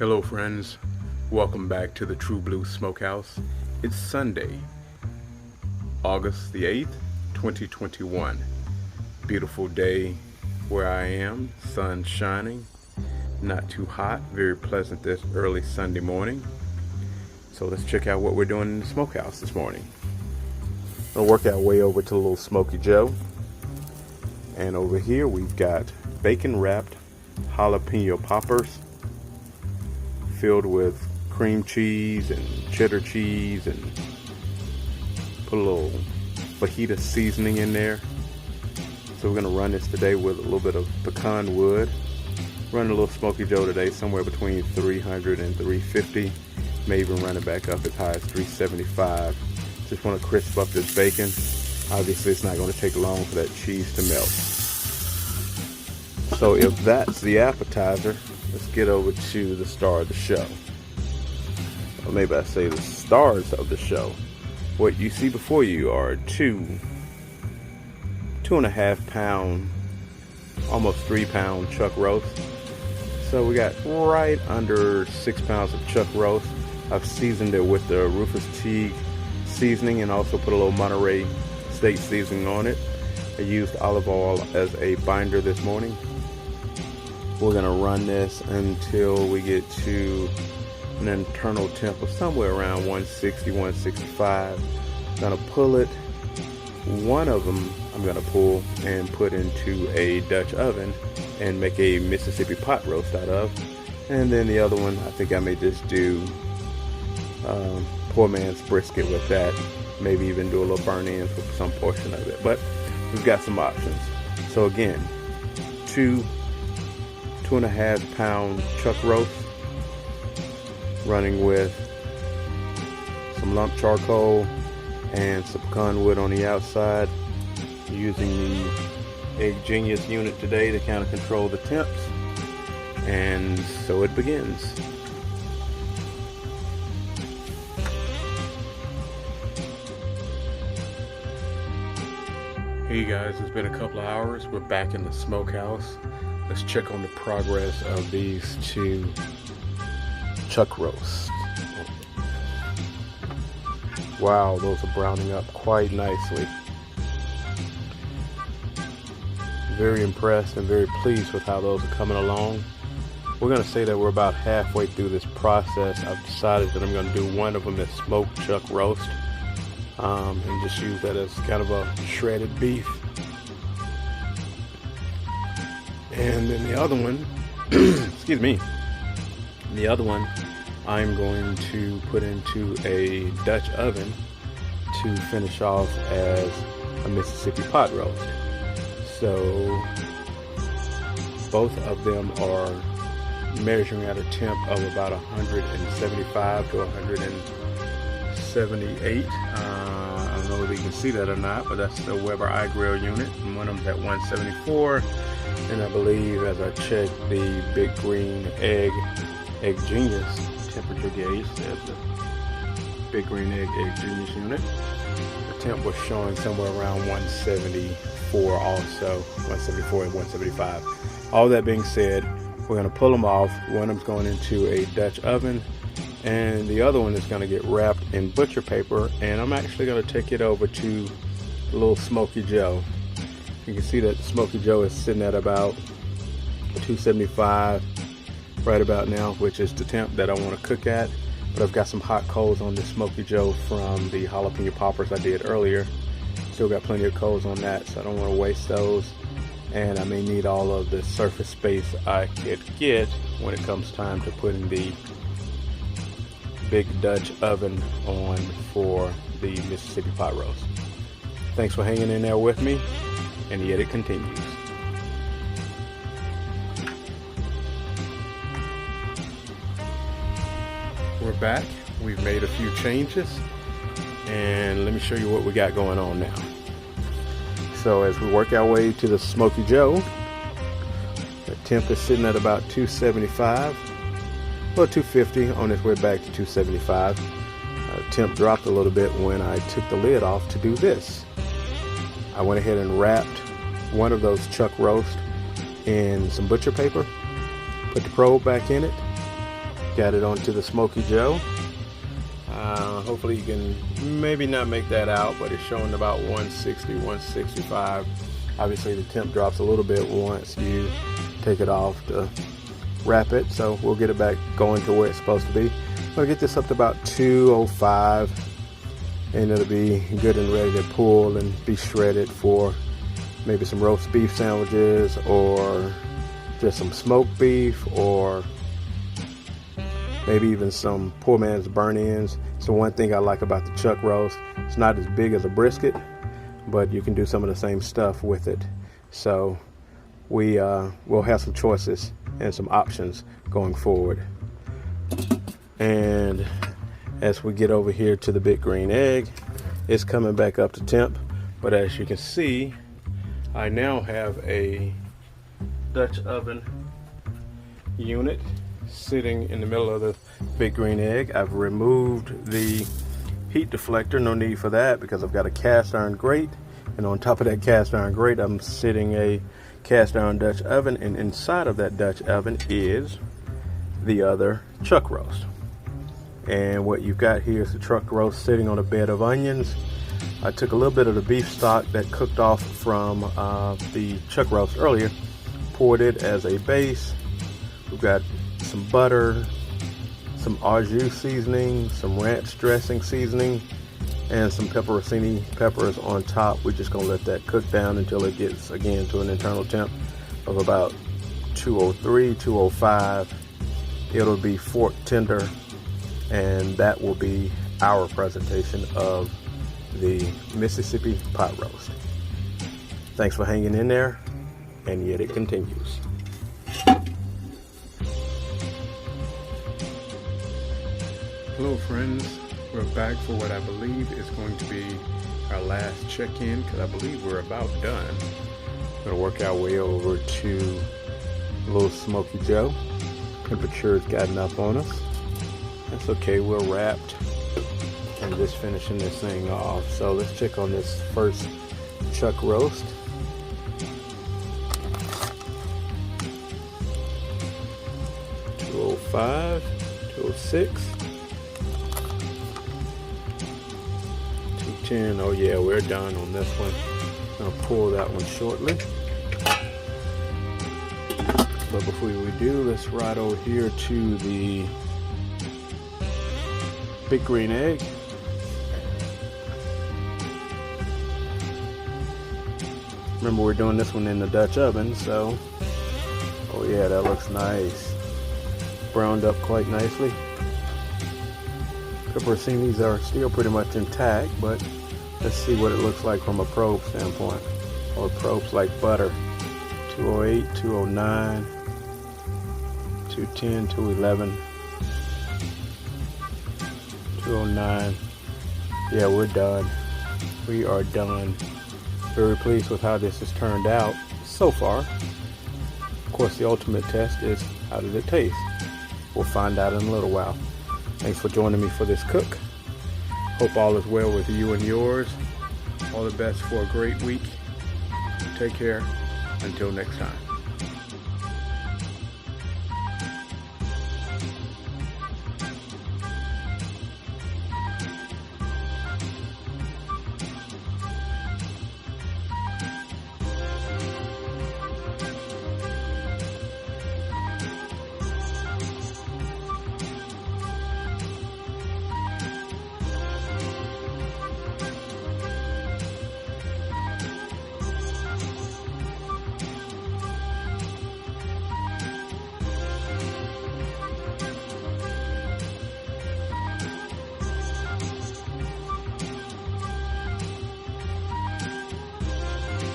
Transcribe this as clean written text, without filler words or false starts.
Hello friends, welcome back to the True Blue Smokehouse. It's Sunday, August the 8th, 2021. Beautiful day where I am, sun shining, not too hot, very pleasant this early Sunday morning. So let's check out what we're doing in the smokehouse this morning. We'll work our way over to Lil Smokey Joe. And over here we've got bacon wrapped jalapeno poppers filled with cream cheese and cheddar cheese, and put a little fajita seasoning in there. So we're gonna run this today with a little bit of pecan wood. Run a little Smokey Joe today somewhere between 300 and 350. May even run it back up as high as 375. Just want to crisp up this bacon. Obviously it's not going to take long for that cheese to melt. So if that's the appetizer, let's get over to the star of the show. Or maybe I say the stars of the show. What you see before you are two and a half pound, almost 3 pound chuck roast. So we got right under 6 pounds of chuck roast. I've seasoned it with the Rufus Teague seasoning and also put a little Monterey State seasoning on it. I used olive oil as a binder this morning. We're gonna run this until we get to an internal temp of somewhere around 160, 165. Gonna pull it. One of them I'm gonna pull and put into a Dutch oven and make a Mississippi pot roast out of. And then the other one, I think I may just do poor man's brisket with that. Maybe even do a little burn-ins with some portion of it. But we've got some options. So again, 2.5 pound chuck roast, running with some lump charcoal and some pecan wood on the outside. Using the Egg Genius unit today to kind of control the temps. And so it begins. Hey guys, it's been a couple of hours. We're back in the smokehouse. Let's check on the progress of these two chuck roasts. Wow, those are browning up quite nicely. Very impressed and very pleased with how those are coming along. We're going to say that we're about halfway through this process. I've decided that I'm going to do one of them as smoked chuck roast, and just use that as kind of a shredded beef. And then the other one, excuse me, the other one I'm going to put into a Dutch oven to finish off as a Mississippi pot roast. So both of them are measuring at a temp of about 175 to 178. I don't know if you can see that or not, but that's the Weber iGrill unit. And one of them's at 174. And I believe, as I checked the Big Green Egg Genius temperature gauge, there's the Big Green Egg Genius unit. The temp was showing somewhere around 174 also, 174 and 175. All that being said, we're going to pull them off. One of them's going into a Dutch oven, and the other one is going to get wrapped in butcher paper, and I'm actually going to take it over to Lil Smokey Joe. You can see that Smokey Joe is sitting at about 275 right about now, which is the temp that I want to cook at. But I've got some hot coals on this Smokey Joe from the jalapeno poppers I did earlier. Still got plenty of coals on that, so I don't want to waste those. And I may need all of the surface space I could get when it comes time to putting the big Dutch oven on for the Mississippi pot roast. Thanks for hanging in there with me, and yet it continues. We're back. We've made a few changes, and let me show you what we got going on now. So as we work our way to the Smokey Joe, the temp is sitting at about 275, well 250 on its way back to 275. Temp dropped a little bit when I took the lid off to do this. I went ahead and wrapped one of those chuck roast in some butcher paper, put the probe back in it, Got it onto the Smokey Joe. Hopefully you can maybe not make that out, but it's showing about 160, 165. Obviously the temp drops a little bit once you take it off to wrap it, so we'll get it back going to where it's supposed to be. We'll get this up to about 205, and it'll be good and ready to pull and be shredded for maybe some roast beef sandwiches, or just some smoked beef, or maybe even some poor man's burn-ins. So one thing I like about the chuck roast, it's not as big as a brisket, but you can do some of the same stuff with it. So we'll have some choices and some options going forward. And as we get over here to the big green egg, it's coming back up to temp, but as you can see, I now have a Dutch oven unit sitting in the middle of the big green egg. I've removed the heat deflector, no need for that, because I've got a cast iron grate, and on top of that cast iron grate I'm sitting a cast iron Dutch oven, and inside of that Dutch oven is the other chuck roast. And what you've got here is the chuck roast sitting on a bed of onions. I took a little bit of the beef stock that cooked off from the chuck roast earlier, poured it as a base. We've got some butter, some au jus seasoning, some ranch dressing seasoning, and some pepperoncini peppers on top. We're just gonna let that cook down until it gets again to an internal temp of about 203, 205. It'll be fork tender, and that will be our presentation of the Mississippi pot roast. Thanks for hanging in there, and yet it continues. Hello friends, we're back for what I believe is going to be our last check-in, because I believe we're about done. We're going to work our way over to Lil Smokey Joe. Temperature's gotten up on us. That's okay, we're wrapped and just finishing this thing off. So let's check on this first chuck roast. $205, $206, $210. Oh yeah, we're done on this one. I'm gonna pull that one shortly. But before we do, let's ride over here to the big green egg. Remember, we're doing this one in the Dutch oven, so oh yeah, that looks nice. Browned up quite nicely. Pepperoncinis are still pretty much intact, but let's see what it looks like from a probe standpoint, or probes like butter. 208, 209, 210, 211, 209. Yeah, we're done. We are done. Very pleased with how this has turned out so far. Of course, the ultimate test is, how did it taste? We'll find out in a little while. Thanks for joining me for this cook. Hope all is well with you and yours. All the best for a great week. Take care. Until next time.